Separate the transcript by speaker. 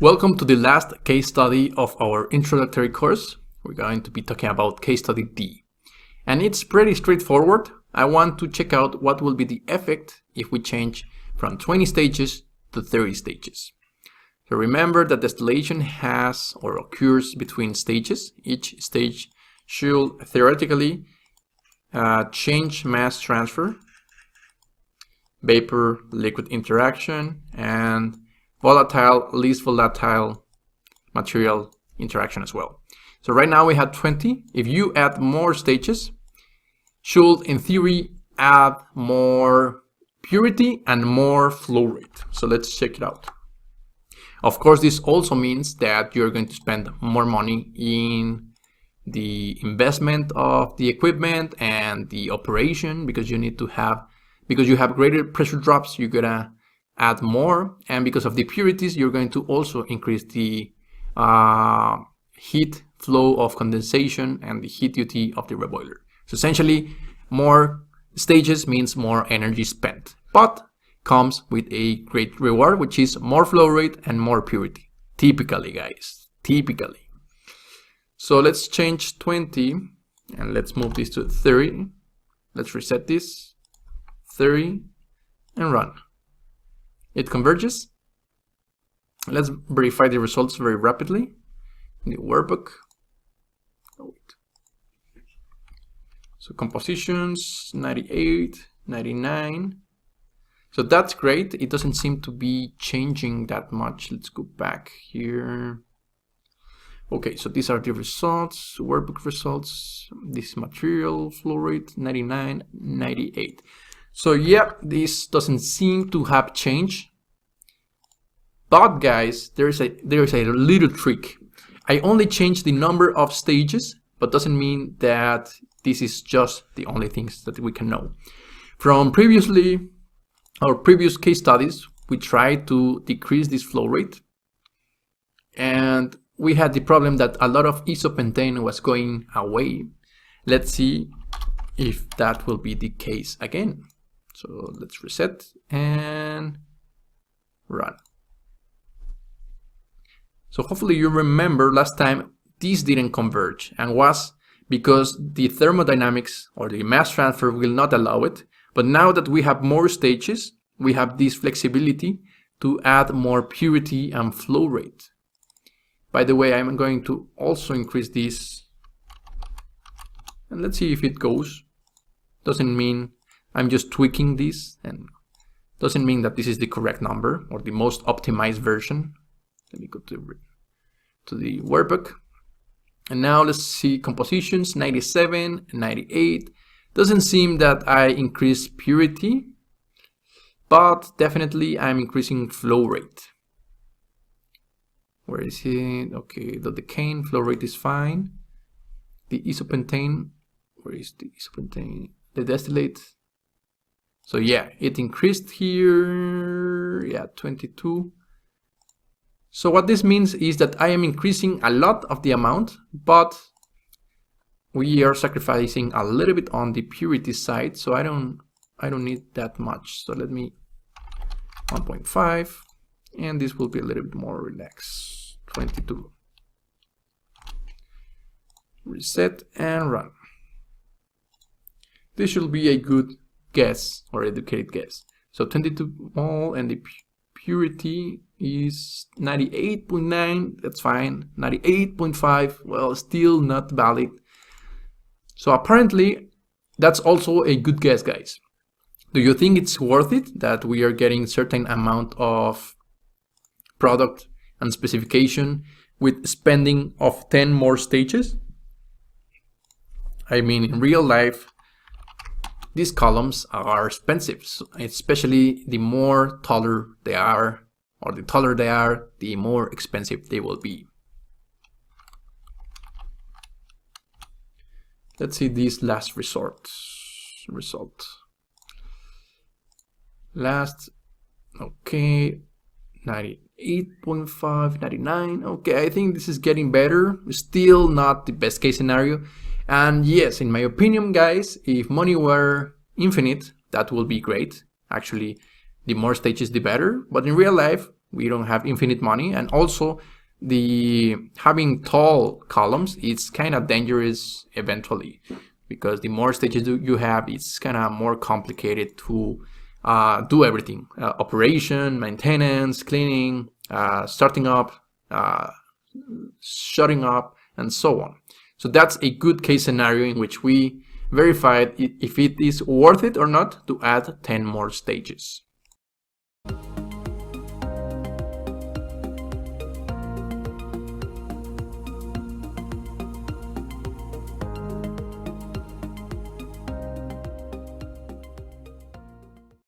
Speaker 1: Welcome to the last case study of our introductory course. We're going to be talking about case study D. And it's pretty straightforward. I want to check out what will be the effect if we change from 20 stages to 30 stages. So remember that distillation has or occurs between stages. Each stage should theoretically change mass transfer, vapor-liquid interaction, and volatile, least volatile material interaction as well. So right now we had 20. If you add more stages, should in theory add more purity and more flow rate. So let's check it out. Of course, this also means that you're going to spend more money in the investment of the equipment and the operation because you need to have, because you have greater pressure drops, you're gonna add more, and because of the purities, you're going to also increase the heat flow of condensation and the heat duty of the reboiler. So essentially, more stages means more energy spent, but comes with a great reward, which is more flow rate and more purity. Typically, guys, typically. So let's change 20 and let's move this to 30. Let's reset this, 30, and run. It converges. Let's verify the results very rapidly. The workbook. Oh, wait. So compositions, 98, 99. So that's great. It doesn't seem to be changing that much. Let's go back here. Okay, so these are the results, workbook results. This material, flow rate, 99, 98. So yeah, this doesn't seem to have changed. But guys, there is a little trick. I only changed the number of stages, but doesn't mean that this is just the only things that we can know. From our previous case studies, we tried to decrease this flow rate. And we had the problem that a lot of isopentane was going away. Let's see if that will be the case again. So let's reset and run. So hopefully you remember last time this didn't converge and was because the thermodynamics or the mass transfer will not allow it. But now that we have more stages, we have this flexibility to add more purity and flow rate. By the way, I'm going to also increase this. And let's see if it goes. Doesn't mean I'm just tweaking this, and doesn't mean that this is the correct number or the most optimized version. Let me go to the workbook. And now let's see compositions, 97, 98. Doesn't seem that I increased purity, but definitely I'm increasing flow rate. Where is it? Okay, the decane flow rate is fine. The isopentane, where is the isopentane? The distillate. So yeah, it increased here, yeah, 22. So what this means is that I am increasing a lot of the amount, but we are sacrificing a little bit on the purity side, so I don't need that much. So let me 1.5, and this will be a little bit more relaxed, 22. Reset and run. This should be a good guess or educated guess. So 22 mole and the purity is 98.9, that's fine. 98.5, well, still not valid. So apparently that's also a good guess, guys. Do you think it's worth it that we are getting certain amount of product and specification with spending of 10 more stages? I mean, in real life, these columns are expensive, especially the more taller they are, or the taller they are, the more expensive they will be. Let's see this last result. Last, okay, 98.5, 99. Okay, I think this is getting better. Still not the best case scenario. And yes, in my opinion, guys, if money were infinite, that would be great. Actually, the more stages, the better. But in real life, We don't have infinite money, and also the having tall columns is kind of dangerous eventually, because the more stages you have, it's kind of more complicated to do everything: operation, maintenance, cleaning, starting up, shutting up, and so on. So that's a good case scenario in which we verified if it is worth it or not to add 10 more stages.